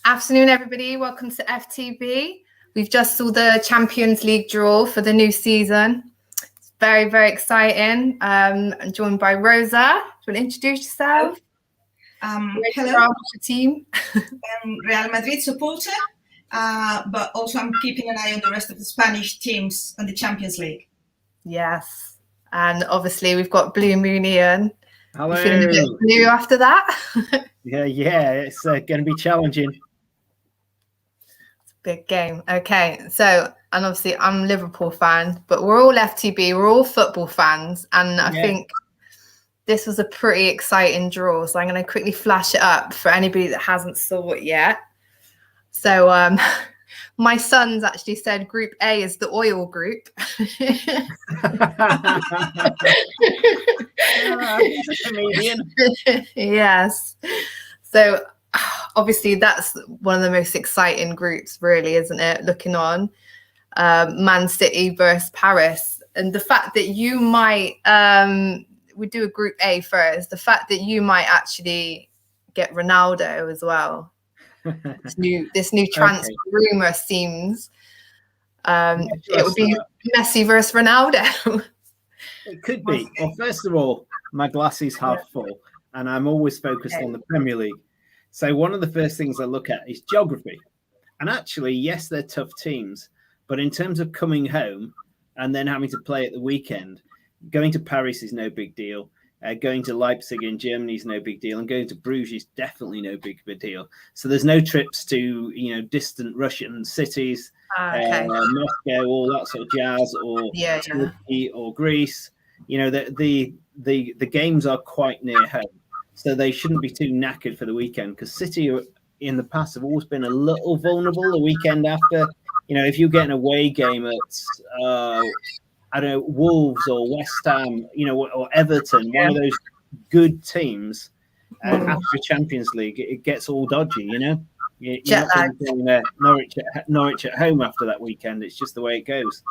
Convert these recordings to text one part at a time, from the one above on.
Afternoon, everybody. Welcome to FTB. We've just saw the Champions League draw for the new season. It's very, very exciting. I'm joined by Rosa. Do you want to introduce yourself? Hello. The team. I'm Real Madrid supporter, but also I'm keeping an eye on the rest of the Spanish teams on the Champions League. Yes. And obviously we've got Blue Moon Ian. Hello. You feeling a bit blue after that? Yeah. It's going to be challenging. Big game. Okay, so, and obviously I'm a Liverpool fan, but we're all FTB, we're all football fans, and I think this was a pretty exciting draw, so I'm going to quickly flash it up for anybody that hasn't saw it yet. So my son's actually said Group A is the oil group. He's a comedian. Yes. So obviously that's one of the most exciting groups, really, isn't it? Looking on Man City versus Paris, and the fact that you might we do a Group A first, the fact that you might actually get Ronaldo as well. this new transfer rumor seems it would be Messi versus Ronaldo. It could be. Well, first of all, my glass is half full, and I'm always focused on the Premier League. So one of the first things I look at is geography. And actually, yes, they're tough teams. But in terms of coming home and then having to play at the weekend, going to Paris is no big deal. Going to Leipzig in Germany is no big deal. And going to Bruges is definitely no big of a deal. So there's no trips to, distant Russian cities, Moscow, all that sort of jazz, or Turkey or Greece. The games are quite near home. So they shouldn't be too knackered for the weekend, because City in the past have always been a little vulnerable the weekend after. If you get an away game at, Wolves or West Ham, or Everton, one of those good teams after the Champions League, it gets all dodgy, You're not going Norwich at home after that weekend. It's just the way it goes.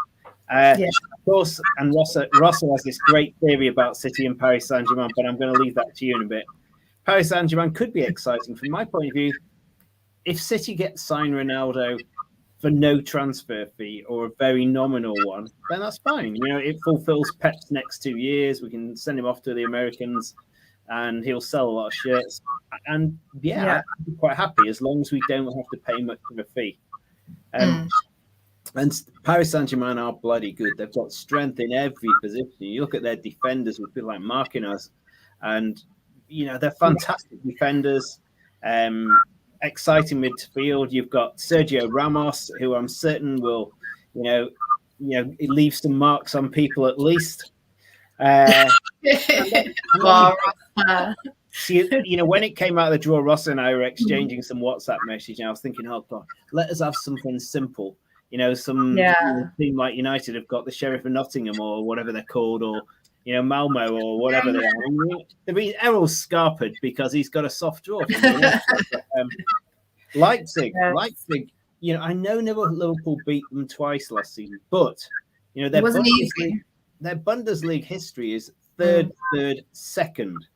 Of course, and Rossa has this great theory about City and Paris Saint-Germain, but I'm going to leave that to you in a bit. Paris Saint-Germain could be exciting from my point of view. If City gets signed Ronaldo for no transfer fee or a very nominal one, then that's fine. It fulfills Pep's next 2 years. We can send him off to the Americans and he'll sell a lot of shirts. And I'd be quite happy as long as we don't have to pay much of a fee. And Paris Saint-Germain are bloody good. They've got strength in every position. You look at their defenders with people like Marquinhos, and they're fantastic defenders. Exciting midfield. You've got Sergio Ramos, who I'm certain will, leave some marks on people at least. When it came out of the draw, Ross and I were exchanging some WhatsApp messages, and I was thinking, oh God, let us have something simple. Some team like United have got the Sheriff of Nottingham or whatever they're called, or Malmo or whatever they are. Errol's scarpered because he's got a soft draw. Leipzig. I know Liverpool beat them twice last season, but their Bundesliga history is third, second.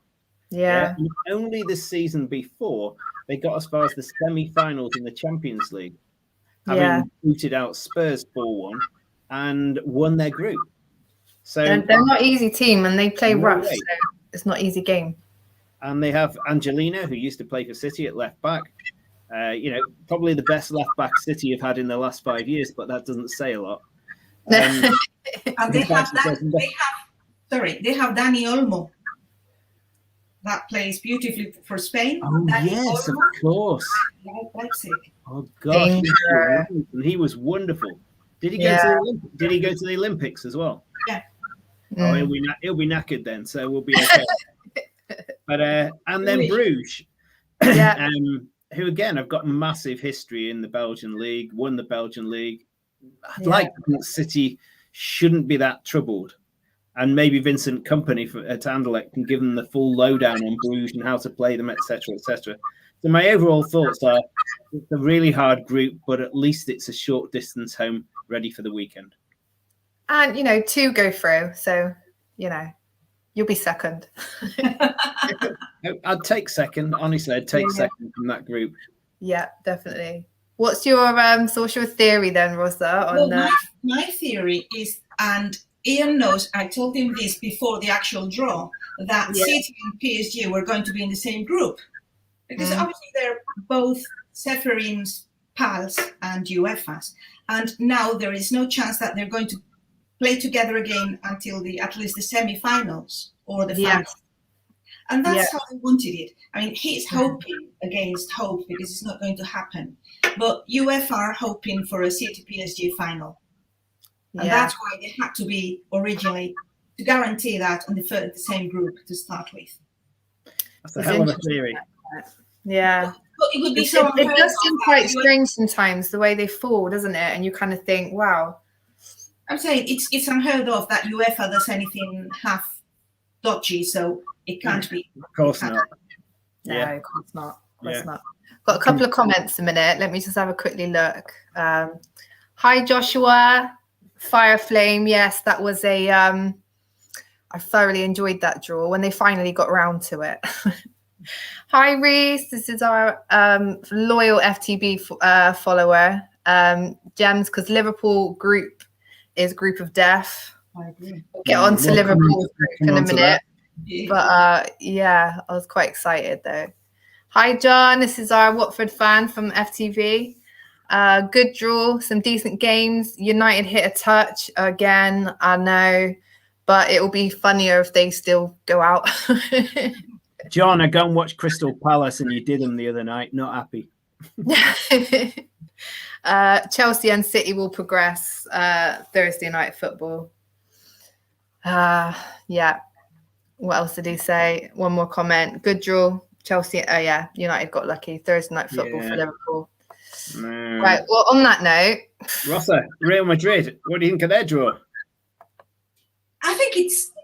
Yeah. Only the season before they got as far as the semi-finals in the Champions League, having booted out Spurs 4-1 and won their group. So they're not easy team, and they play rough, so it's not easy game. And they have Angelino, who used to play for City at left back. Probably the best left back City have had in the last 5 years, but that doesn't say a lot. And they have Dani Olmo that plays beautifully for Spain. Oh, yes, of course. Leipzig. Oh gosh, he was wonderful. Did he go to the Olympics as well? Yeah. Oh, he'll be knackered then, so we'll be okay. But and then Bruges, who again have got massive history in the Belgian league, won the Belgian league. I'd like to think City shouldn't be that troubled, and maybe Vincent Kompany at Anderlecht can give them the full lowdown on Bruges and how to play them, etc., etc. So my overall thoughts are it's a really hard group, but at least it's a short distance home, ready for the weekend. And, 2 go through. So, you'll be second. I'd take second. Honestly, I'd take second from that group. Yeah, definitely. What's your social theory then, Rosa? On Well, my theory is, and Ian knows, I told him this before the actual draw, that City and PSG were going to be in the same group. Because obviously they're both Ceferin's pals and UEFA's. And now there is no chance that they're going to play together again until at least the semi-finals or the finals. And that's how they wanted it. I mean, he's hoping against hope because it's not going to happen. But UEFA are hoping for a City PSG final. And that's why they had to be originally, to guarantee that on the same group to start with. That's a hell of a theory. Yeah. But it would be so it does seem quite strange sometimes, the way they fall, doesn't it? And you kind of think, wow. I'm saying it's unheard of that UEFA does anything half dodgy, so it can't be. Of course not. No, of course not. Of course not. Got a couple of comments a minute. Let me just have a quickly look. Hi, Joshua. Fire Flame. Yes, that was a I thoroughly enjoyed that draw when they finally got around to it. Hi, Reese. This is our loyal FTB follower. Gems, because Liverpool group is group of death. I agree. We'll get on to Liverpool group in a minute. But I was quite excited though. Hi, John. This is our Watford fan from FTV. Good draw, some decent games. United hit a touch again, I know, but it will be funnier if they still go out. John, I go and watch Crystal Palace and you did them the other night. Not happy. Chelsea and City will progress Thursday night football. What else did he say? One more comment. Good draw. Chelsea. Oh, yeah. United got lucky. Thursday night football for Liverpool. Right. Well, on that note. Rosa, Real Madrid. What do you think of their draw? I think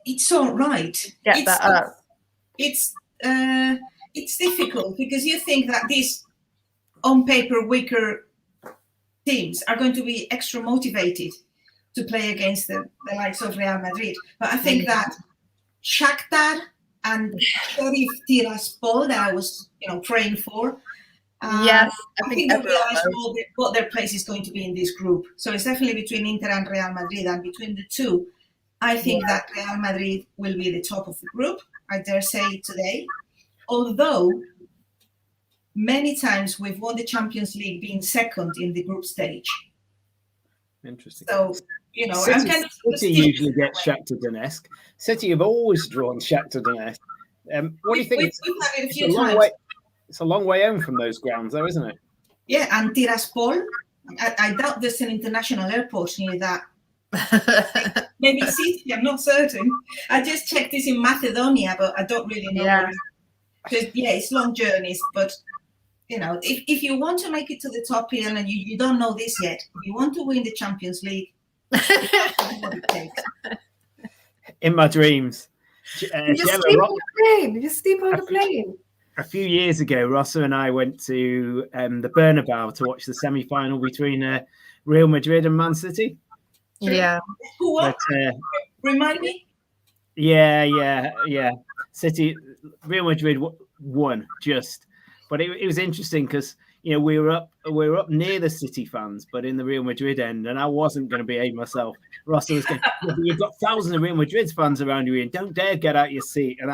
it's all right. Get that up. It's difficult because you think that these on paper weaker teams are going to be extra motivated to play against the likes of Real Madrid. But I think that Shakhtar and Sheriff Tiraspol that I was, praying for. Yes, I think they realize what their place is going to be in this group. So it's definitely between Inter and Real Madrid, and between the two, I think that Real Madrid will be the top of the group. I dare say today, although many times we've won the Champions League being second in the group stage. Interesting. So, City, I'm kind of City usually gets Shakhtar Donetsk. City have always drawn Shakhtar Donetsk. What do you think? We've had it a few times. It's a long way home from those grounds, though, isn't it? Yeah, and Tiraspol. I doubt there's an international airport near that. Maybe City, I'm not certain. I just checked this in Macedonia, but I don't really know. Yeah. Because, it's long journeys, but if you want to make it to the top here and you don't know this yet, if you want to win the Champions League, what it takes. In my dreams. You just sleep on the plane. You sleep on the plane. A few years ago, Rossa and I went to the Bernabeu to watch the semi-final between Real Madrid and Man City. Yeah. Who won? Remind me? Yeah. City, Real Madrid won just, but it was interesting because we were up near the City fans, but in the Real Madrid end, and I wasn't going to behave myself. Rossa was going, you've got thousands of Real Madrid fans around you, and don't dare get out your seat. And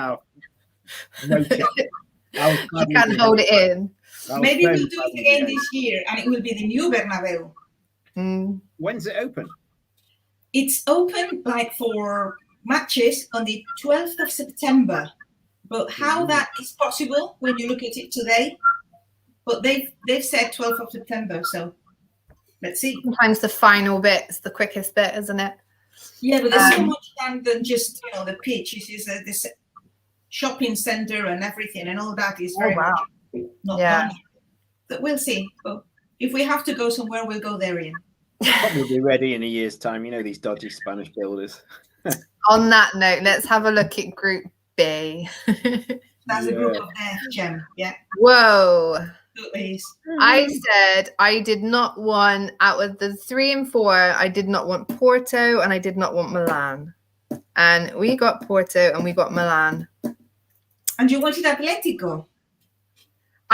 no chance. You can't hold it in. Maybe we'll do it again this year, and it will be the new Bernabeu. When's it open? It's open for matches on the 12th of September. But how that is possible when you look at it today? But they've said 12th of September, so let's see. Sometimes the final bit is the quickest bit, isn't it? Yeah, but there's so much than just the pitch. It's this shopping center and everything, and all that is very much not done. But we'll see. But if we have to go somewhere, we'll go there, Ian. Probably be ready in a year's time. These dodgy Spanish builders. On that note, let's have a look at Group B. That's a group of death, Gem. Yeah. Whoa. Please. I said I did not want, out of the 3 and 4, I did not want Porto and I did not want Milan. And we got Porto and we got Milan. And you wanted Atletico?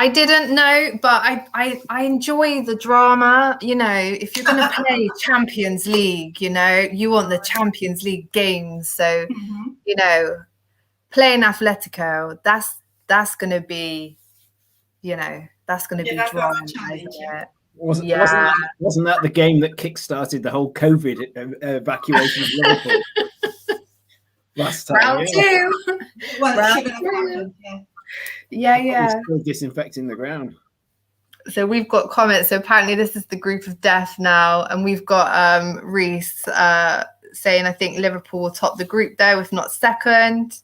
I didn't know, but I enjoy the drama. You know, if you're going to play Champions League, you know, you want the Champions League games. So, you know, playing Atletico, that's going to be, you know, that's going to be drama. Wasn't that the game that kick-started the whole COVID evacuation of Liverpool last time? Round two. Yeah. Still disinfecting the ground. So we've got comments. So apparently this is the group of death now, and we've got Reese saying, I think Liverpool will top the group though, if not second,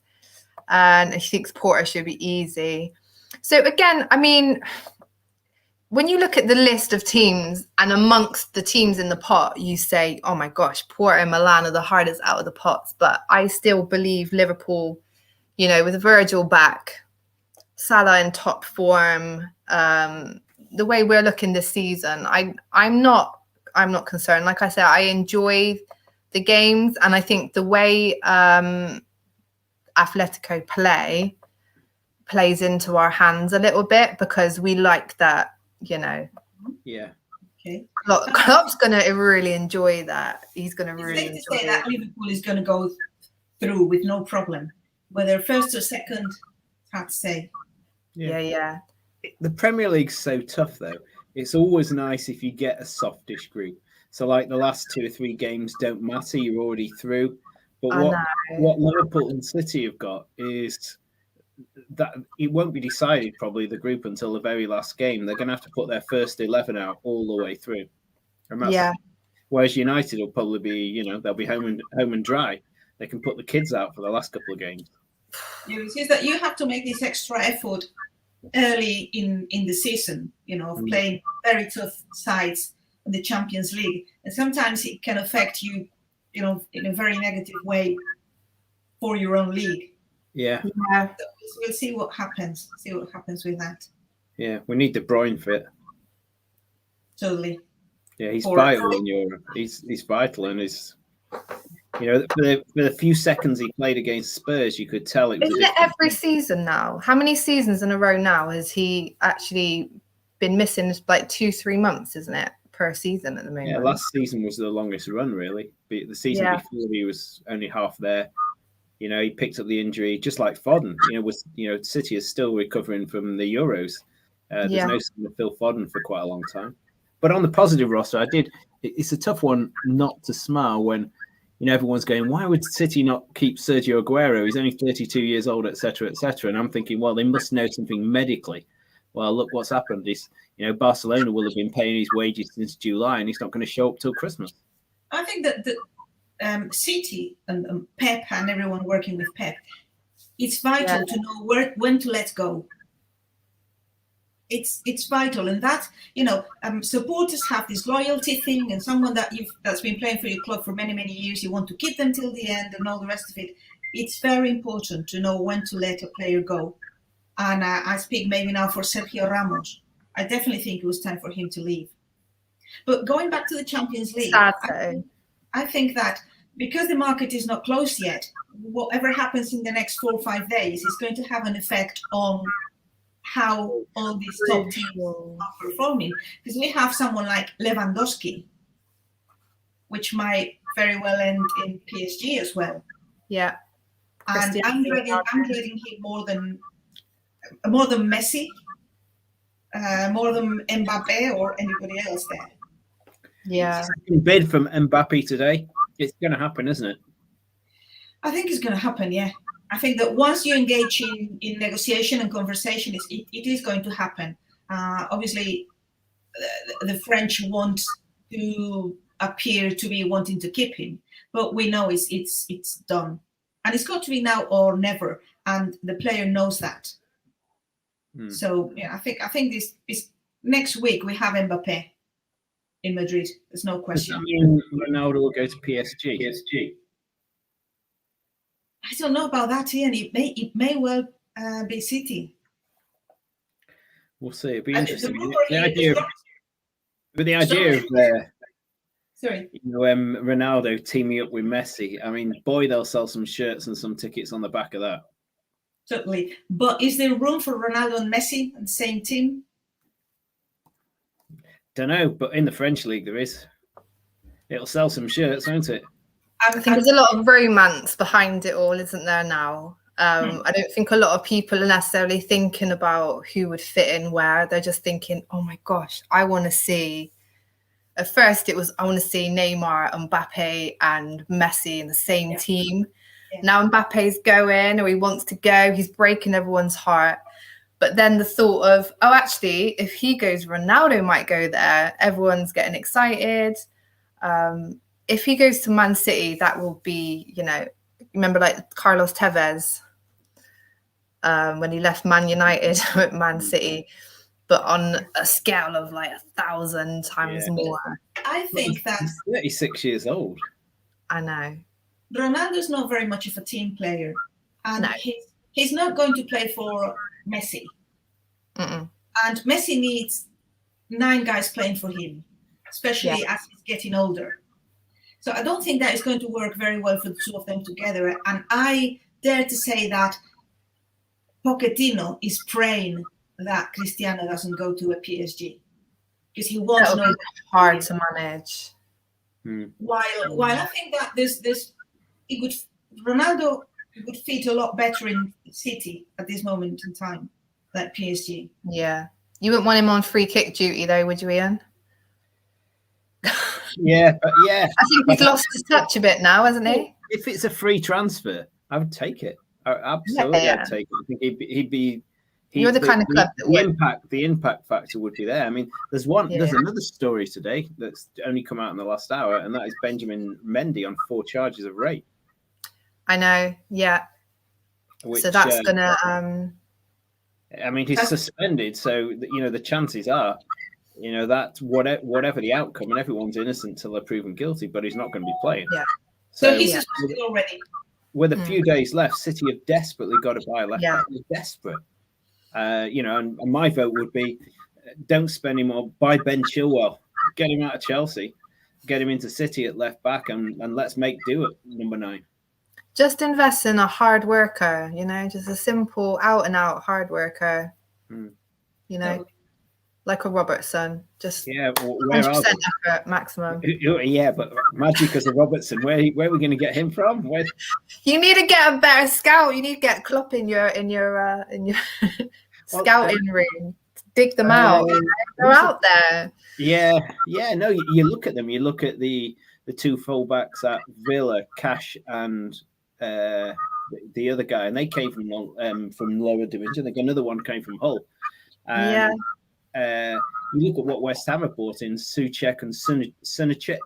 and she thinks Porto should be easy. So again, I mean, when you look at the list of teams and amongst the teams in the pot, you say, oh my gosh, Porto and Milan are the hardest out of the pots. But I still believe Liverpool, you know, with Virgil back, Salah in top form, the way we're looking this season, I'm not concerned. Like I said, I enjoy the games, and I think the way Atletico plays into our hands a little bit, because we like that, you know. Yeah. Okay. Klopp's going to really enjoy that. He's going to really enjoy say that Liverpool is going to go through with no problem, whether first or second. Hard to say. Yeah. The Premier League's so tough, though. It's always nice if you get a softish group. So, like the last 2 or 3 games don't matter; you're already through. But what Liverpool and City have got is that it won't be decided probably the group until the very last game. They're going to have to put their first 11 out all the way through. Whereas United will probably be, you know, they'll be home and dry. They can put the kids out for the last couple of games. It is that you have to make this extra effort early in the season, you know, of playing very tough sides in the Champions League, and sometimes it can affect you, you know, in a very negative way for your own league. Yeah. So we'll see what happens. See what happens with that. Yeah, we need De Bruyne fit. Totally. Yeah, he's vital in Europe. He's vital, and he's, you know, for the few seconds he played against Spurs, you could tell it was. Isn't it every season now? How many seasons in a row now has he actually been missing? Like 2-3 months, isn't it, per season at the moment? Yeah, last season was the longest run, really. But the season before, he was only half there. You know, he picked up the injury just like Foden. City is still recovering from the Euros. There's no sign of Phil Foden for quite a long time. But on the positive roster, it's a tough one not to smile when, you know, everyone's going, why would City not keep Sergio Aguero? He's only 32 years old, etc., etc. And I'm thinking, well, they must know something medically. Well, look what's happened. Barcelona will have been paying his wages since July, and he's not going to show up till Christmas. I think that City and Pep and everyone working with Pep, it's vital to know when to let go. It's vital, and that, you know, supporters have this loyalty thing, and someone that's been playing for your club for many years, you want to keep them till the end and all the rest of it. It's very important to know when to let a player go. And I speak maybe now for Sergio Ramos. I definitely think it was time for him to leave. But going back to the Champions League, I think that because the market is not closed yet, whatever happens in the next 4 or 5 days is going to have an effect on how all these top teams are performing. Because we have someone like Lewandowski, which might very well end in PSG as well. Yeah. And I'm rating him more than Messi, more than Mbappe or anybody else there. Yeah. Bid from Mbappe today. It's going to happen, isn't it? I think it's going to happen, yeah. I think that once you engage in negotiation and conversation, it is going to happen. Obviously, the French want to appear to be wanting to keep him, but we know it's done. And it's got to be now or never, and the player knows that. So, yeah, I think this next week we have Mbappe in Madrid. There's no question. Does that mean Ronaldo will go to PSG? I don't know about that, Ian. It may well be City. We'll see. It'd be interesting. The idea of Ronaldo teaming up with Messi. I mean, boy, they'll sell some shirts and some tickets on the back of that. Totally. But is there room for Ronaldo and Messi in the same team? Don't know, but in the French league there is. It'll sell some shirts, won't it? I think there's a lot of romance behind it all, isn't there now? I don't think a lot of people are necessarily thinking about who would fit in where. They're just thinking, oh my gosh, I want to see. At first, it was, I want to see Neymar, Mbappe, and Messi in the same team. Yeah. Now Mbappe's going, or he wants to go. He's breaking everyone's heart. But then the thought of, oh, actually, if he goes, Ronaldo might go there. Everyone's getting excited. If he goes to Man City, that will be, you know, remember like Carlos Tevez when he left Man United at Man City, but on a scale of like 1,000 times more. I think that he's 36 years old. I know. Ronaldo's not very much of a team player, and no. he's not going to play for Messi. And Messi needs 9 guys playing for him, especially as he's getting older. So I don't think that is going to work very well for the two of them together. And I dare to say that Pochettino is praying that Cristiano doesn't go to a PSG because he wants to know hard to manage. While I think that Ronaldo would fit a lot better in City at this moment in time than PSG. Yeah, you wouldn't want him on free kick duty though, would you, Ian? Yeah, but yeah. I think he's lost his touch a bit now, hasn't he? If it's a free transfer, I would take it. Absolutely, I'd take it. I think he'd be. You're the kind of club that the impact factor would be there. I mean, there's another story today that's only come out in the last hour, and that is Benjamin Mendy on 4 charges of rape. I know, yeah. So that's gonna. I mean, he's suspended, so you know the chances are, you know, that whatever the outcome, and everyone's innocent till they're proven guilty, but he's not going to be playing. Yeah. So he's suspended already. With a few days left, City have desperately got to buy a left back. They're desperate. You know, and my vote would be, don't spend him more. Buy Ben Chilwell, get him out of Chelsea, get him into City at left back, and let's make do at number 9. Just invest in a hard worker, you know, just a simple out and out hard worker. You know, like a Robertson, just 100% effort maximum. Yeah, but magic as a Robertson, where are we going to get him from? You need to get a better scout. You need to get Klopp in your scouting room. Dig them out. They're out there. Yeah. No, you look at them. You look at the 2 fullbacks at Villa, Cash and the other guy, and they came from lower division. Another one came from Hull. You look at what West Ham have bought in Souček and Sunachek.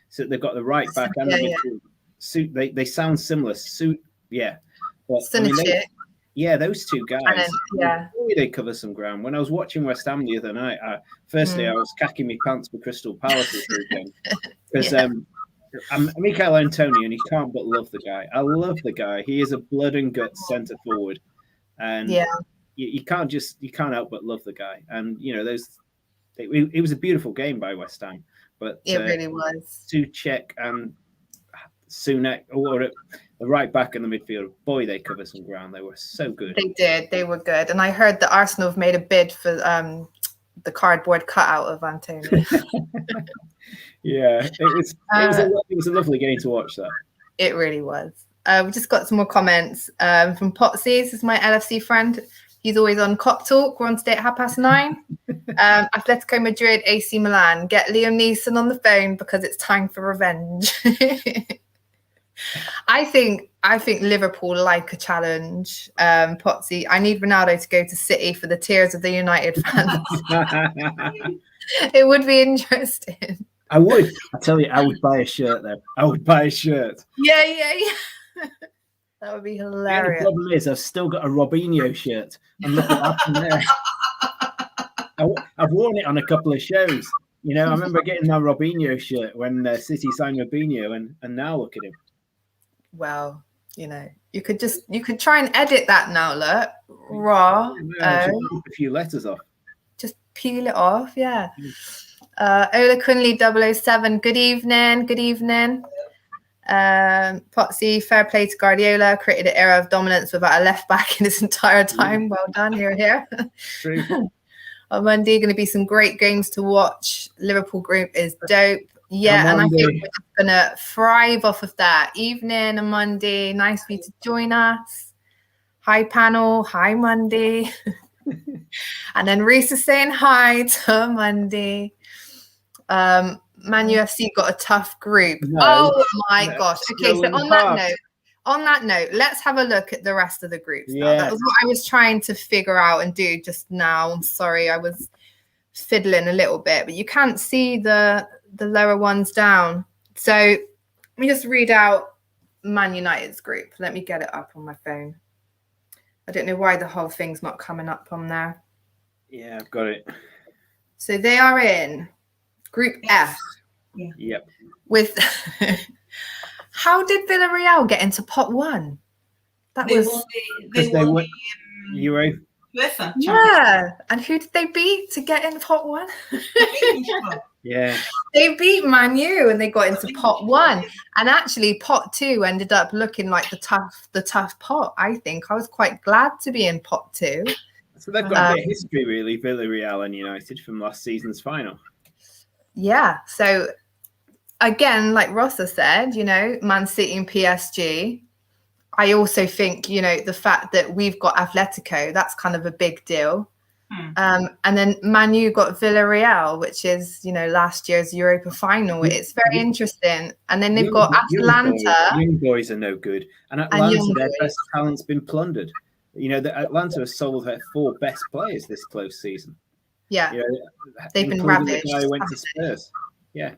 So they've got the right back and the midfield. They sound similar. But Sunachek. Those 2 guys. They cover some ground. When I was watching West Ham the other night, I was cacking my pants for Crystal Palace this weekend because I'm Mikel Antonio, and you can't but love the guy. I love the guy. He is a blood and guts centre forward, and you can't help but love the guy. And you know, it was a beautiful game by West Ham, but it really was. Souček and Sunak, or the right back and the midfield, boy, they covered some ground. They were so good. They did. They were good. And I heard that Arsenal have made a bid for the cardboard cutout of Antonio. It was a lovely game to watch. That it really was. We just got some more comments from Potsy. This is my LFC friend. He's always on Kop Talk. We're on today at 9:30. Atletico Madrid, AC Milan. Get Liam Neeson on the phone because it's time for revenge. I think Liverpool like a challenge. Potsy, I need Ronaldo to go to City for the tears of the United fans. It would be interesting. I would. I tell you, I would buy a shirt there. I would buy a shirt. Yeah. That would be hilarious. The problem is, I've still got a Robinho shirt. I'm not laughing there. I've worn it on a couple of shows. You know, I remember getting that Robinho shirt when City signed Robinho, and now look at him. Well, you know, you could try and edit that now. Look, raw. A few letters off. Just peel it off. Yeah. Ola Kunli 007. Good evening. Potsy, fair play to Guardiola, created an era of dominance without a left back in his entire time. Well done, here. True. On Monday, going to be some great games to watch. Liverpool group is dope. Yeah, and I think we're just going to thrive off of that. Evening on Monday, nice for you to join us. Hi, panel. Hi, Monday. And then Reese is saying hi to Monday. Man UFC got a tough group. No, oh my gosh. Okay, so on that note, let's have a look at the rest of the groups. Now. That was what I was trying to figure out and do just now. I'm sorry, I was fiddling a little bit, but you can't see the lower ones down. So let me just read out Man United's group. Let me get it up on my phone. I don't know why the whole thing's not coming up on there. Yeah, I've got it. So they are in Group F. Yeah. Yep. With how did Villarreal get into pot 1? They won the Euro. UEFA. Yeah, and who did they beat to get in pot 1? Yeah, they beat Man U and they got into pot 1. And actually, pot 2 ended up looking like the tough pot. I think I was quite glad to be in pot 2. So they've got a bit of history, really, Villarreal and United from last season's final. Yeah. So again, like Rossa said, Man City and PSG. I also think, the fact that we've got Atletico, that's kind of a big deal. And then Man U got Villarreal, which is, last year's Europa final. It's very interesting. And then they've got Atalanta. Young boys are no good. And Atlanta, their best talent's been plundered. Atlanta has sold their 4 best players this close season. Yeah. They've been ravaged. The guy who went to Spurs. Yeah.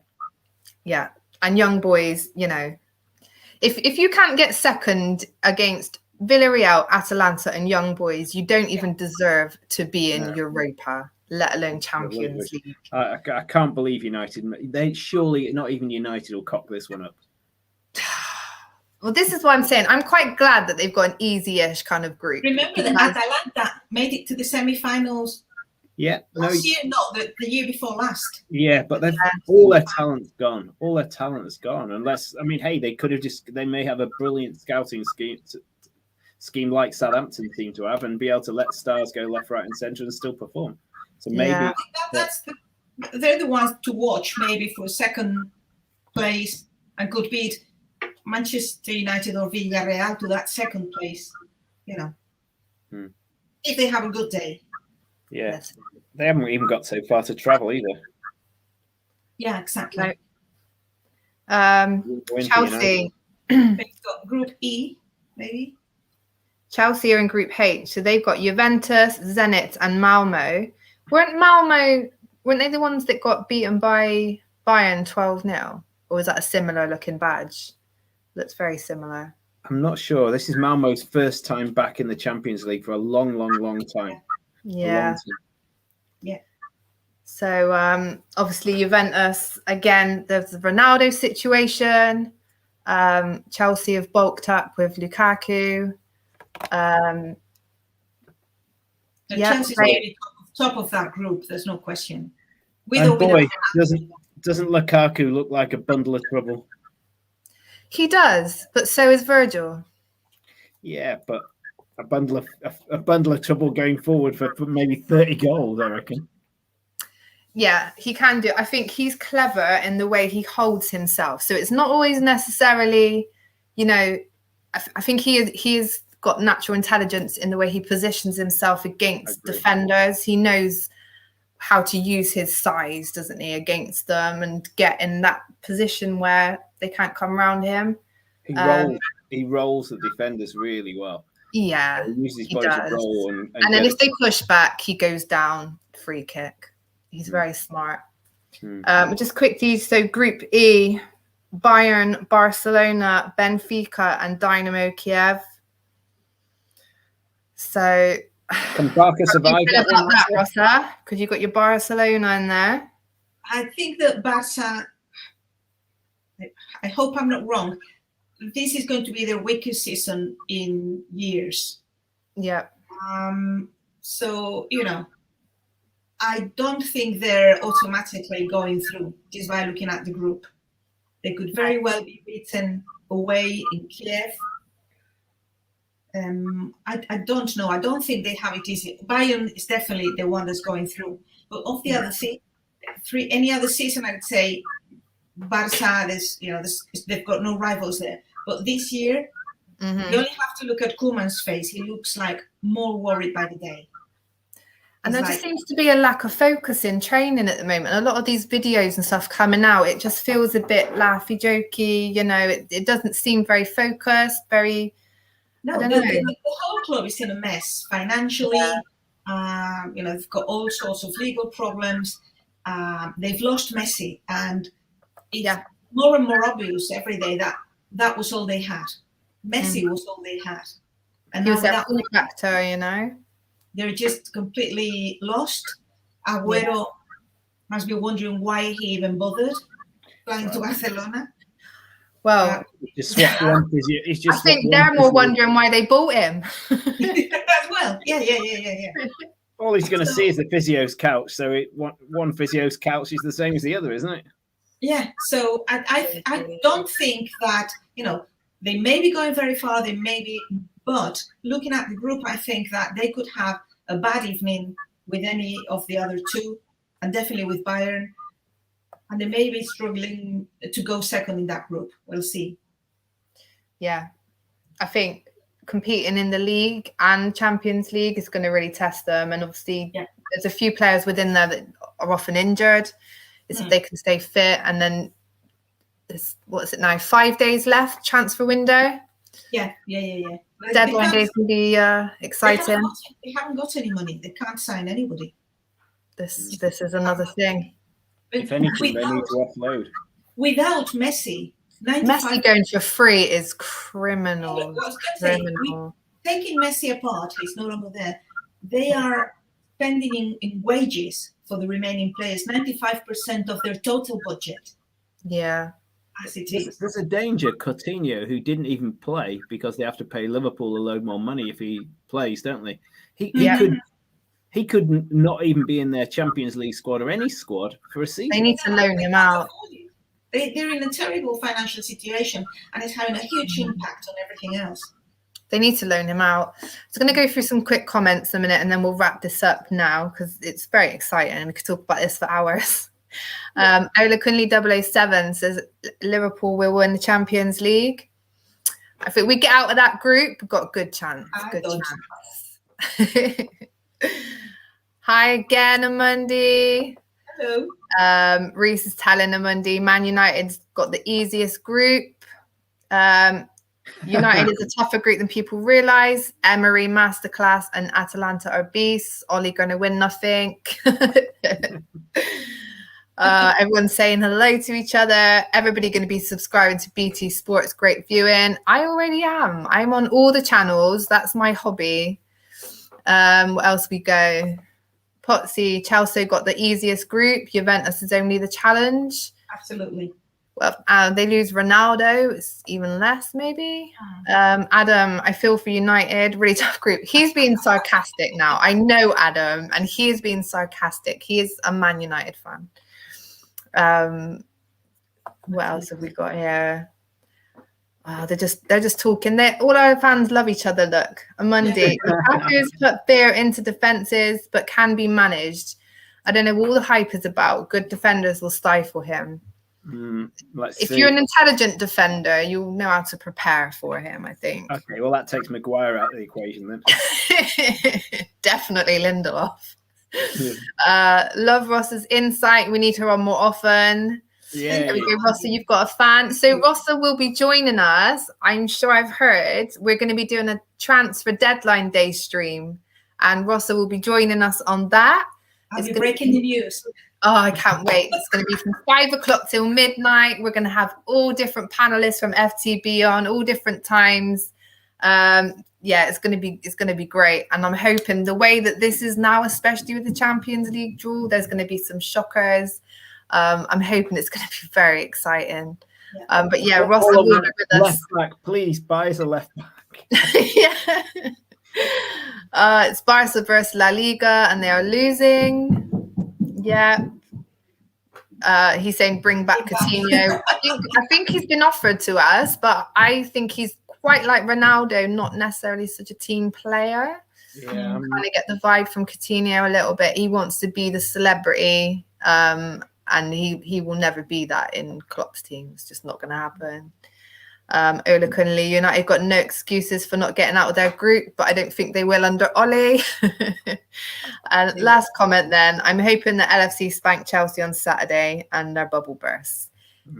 Yeah. And young boys, if you can't get second against Villarreal, Atalanta, and Young Boys, you don't even deserve to be in Europa, let alone Champions League. I can't believe United. They surely not even United will cock this one up. Well, this is what I'm saying. I'm quite glad that they've got an easy-ish kind of group. Remember that Atalanta made it to the semi-finals. Yeah, last year, not the year before last. Yeah, but all their talent's gone. All their talent is gone. Unless, hey, they may have a brilliant scouting scheme like Southampton seem to have, and be able to let stars go left, right, and centre and still perform. So maybe they're the ones to watch, maybe for second place, and could beat Manchester United or Villarreal to that second place. If they have a good day. Yeah, they haven't even got so far to travel either. Yeah, exactly. Chelsea. They've got Group E, maybe. Chelsea are in Group H, so they've got Juventus, Zenit, and Malmo. Weren't they the ones that got beaten by Bayern 12-0? Or was that a similar looking badge? Looks very similar. I'm not sure. This is Malmo's first time back in the Champions League for a long, long, long time. Yeah. Yeah. So obviously Juventus, again, there's the Ronaldo situation. Chelsea have bulked up with Lukaku. Chelsea's really top of that group, there's no question. Doesn't Lukaku look like a bundle of trouble? He does, but so is Virgil. Yeah, but a bundle of trouble going forward for maybe 30 goals, I reckon. Yeah, he can do. I think he's clever in the way he holds himself. So it's not always necessarily, I think he's got natural intelligence in the way he positions himself against defenders. He knows how to use his size, doesn't he, against them and get in that position where they can't come around him. He rolls the defenders really well. Yeah, he uses his body to roll and then if they push back, he goes down, free kick. He's very smart. Just quickly, so Group E, Bayern, Barcelona, Benfica, and Dynamo Kiev. So, can Barca survive that, Rossa? Because you've got your Barcelona in there. I think that Barca, I hope I'm not wrong, this is going to be their weakest season in years. Yeah. So, I don't think they're automatically going through just by looking at the group. They could very well be beaten away in Kiev. I don't know. I don't think they have it easy. Bayern is definitely the one that's going through. But of the other three, any other season, I'd say Barca. They've got no rivals there. But this year, you only have to look at Koeman's face. He looks like more worried by the day. And there just seems to be a lack of focus in training at the moment. A lot of these videos and stuff coming out, it just feels a bit laughy, jokey. You know, it doesn't seem very focused, very. No, the whole club is in a mess financially. They've got all sorts of legal problems. They've lost Messi, and it's more and more obvious every day that was all they had. Messi was all they had, and he was their factor, you know. They're just completely lost. Agüero must be wondering why he even bothered flying to Barcelona. Well, I think they're more wondering why they bought him. As well. Yeah. All he's going to see is the physio's couch. So one physio's couch is the same as the other, isn't it? Yeah. So I don't think that, they may be going very far. They may be, but looking at the group, I think that they could have a bad evening with any of the other two, and definitely with Bayern. And they may be struggling to go second in that group. We'll see. Yeah. I think competing in the league and Champions League is going to really test them. And obviously, there's a few players within there that are often injured. It's if they can stay fit. And then, what is it now? 5 days left, transfer window. Yeah. Deadline days can be exciting. They haven't got any money. They can't sign anybody. This is another thing. If anything, they need to offload. Without Messi, Messi going for free is criminal. Taking Messi apart, he's no longer there. They are spending in wages for the remaining players 95% of their total budget. Yeah. As it is. There's a danger. Coutinho, who didn't even play because they have to pay Liverpool a load more money if he plays, don't they? He could not even be in their Champions League squad or any squad for a season. They need to loan him out. They're in a terrible financial situation, and it's having a huge impact on everything else. They need to loan him out. So I'm going to go through some quick comments in a minute, and then we'll wrap this up now because it's very exciting and we could talk about this for hours. Ola Kunli 007 says Liverpool will win the Champions League. I think we get out of that group, we've got a good chance. Hi again, Amundi. Hello. Reese is telling Amundi, Man United's got the easiest group. United is a tougher group than people realise. Emery, Masterclass, and Atalanta are beasts. Ollie going to win nothing. Everyone's saying hello to each other. Everybody going to be subscribing to BT Sports. Great viewing. I already am. I'm on all the channels. That's my hobby. What else we go? Potsy, Chelsea got the easiest group. Juventus is only the challenge. Absolutely. Well, they lose Ronaldo. It's even less, maybe. Adam, I feel for United. Really tough group. He's being sarcastic now. I know Adam, and he is being sarcastic. He is a Man United fan. What else have we got here? They're just talking. All our fans love each other. Look, Amundi. Lukaku's put fear into defenses, but can be managed. I don't know what all the hype is about. Good defenders will stifle him. If you're an intelligent defender, you'll know how to prepare for him, I think. Okay, well, that takes Maguire out of the equation then. Definitely Lindelof. Love Ross's insight. We need her on more often. There we go, Rossa, you've got a fan. So Rossa will be joining us. I'm sure I've heard we're going to be doing a transfer deadline day stream, and Rossa will be joining us on that. I'll be breaking the news. Oh, I can't wait. It's going to be from 5 o'clock till midnight. We're going to have all different panelists from FTB on all different times. It's going to be great. And I'm hoping the way that this is now, especially with the Champions League draw, there's going to be some shockers. I'm hoping it's going to be very exciting. But yeah, Ross will be with us. Left back, please buy us a left back. Yeah. It's Barca versus La Liga, and they are losing. Yeah. He's saying bring back Coutinho. I think he's been offered to us, but I think he's quite like Ronaldo, not necessarily such a team player. Yeah, Kind of get the vibe from Coutinho a little bit. He wants to be the celebrity, and he will never be that in Klopp's team. It's just not going to happen. Ola Kunle, United got no excuses for not getting out of their group, but I don't think they will under Ole. And last comment then, I'm hoping that LFC spank Chelsea on Saturday and their bubble bursts.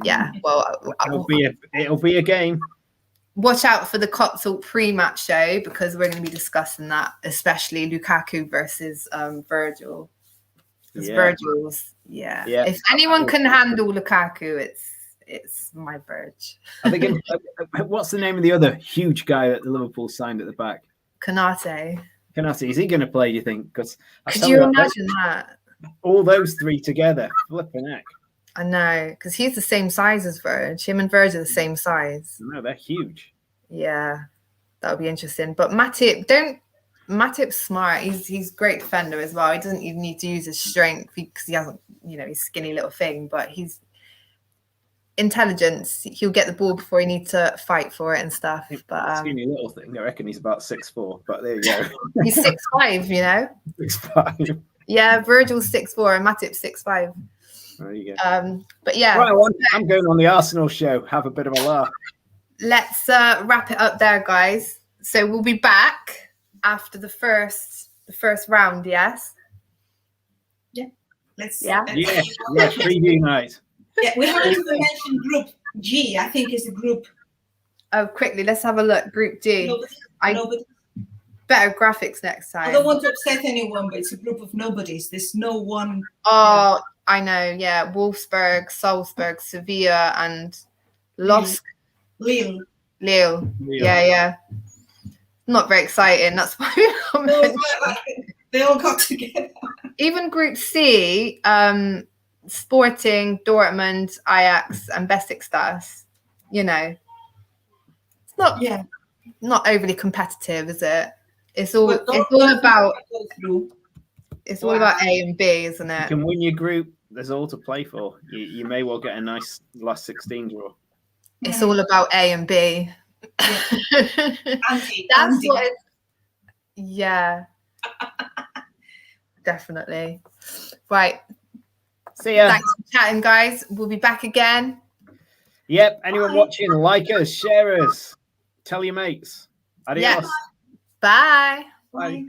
Yeah, well, it'll be a game. Watch out for the Kop Talk pre-match show, because we're going to be discussing that, especially Lukaku versus Virgil. Virgil's, yeah. If anyone can handle Lukaku, it's my Virg. I think. What's the name of the other huge guy that the Liverpool signed at the back? Kanate. Is he going to play? Do you think? Because could you imagine that? All those three together, flipping heck. I know, because he's the same size as Virg. Him and Virg are the same size. No, they're huge. Yeah, that would be interesting. But Matip's smart. He's a great defender as well. He doesn't even need to use his strength because he hasn't, he's skinny little thing. But he's intelligence. He'll get the ball before he needs to fight for it and stuff. But skinny little thing. I reckon he's about 6'4", but there you go. He's 6'5", 6'5". Yeah, Virgil's 6'4" and Matip's 6'5". There you go. But yeah, right, I'm going on the Arsenal show. Have a bit of a laugh. Let's wrap it up there, guys. So we'll be back after the first round. Yes. Yeah. Let's. Preview night. Yeah, we haven't even mentioned Group G. I think is a group. Oh, quickly, let's have a look. Group D. Nobody. Better graphics next time. I don't want to upset anyone, but it's a group of nobodies. There's no one. Oh, I know. Yeah, Wolfsburg, Salzburg, Sevilla, and Lille. Yeah. Not very exciting. That's why we don't they all got together. Even Group C, Sporting, Dortmund, Ajax, and Besiktas. It's not overly competitive, is it? It's all about A and B, isn't it? You can win your group. There's all to play for. You may well get a nice last 16 draw. It's all about A and B. That's what it's. Yeah. Definitely. Right. See ya. Thanks for chatting, guys. We'll be back again. Yep. Anyone watching, like us, share us, tell your mates. Adios. Yes. Bye. Bye.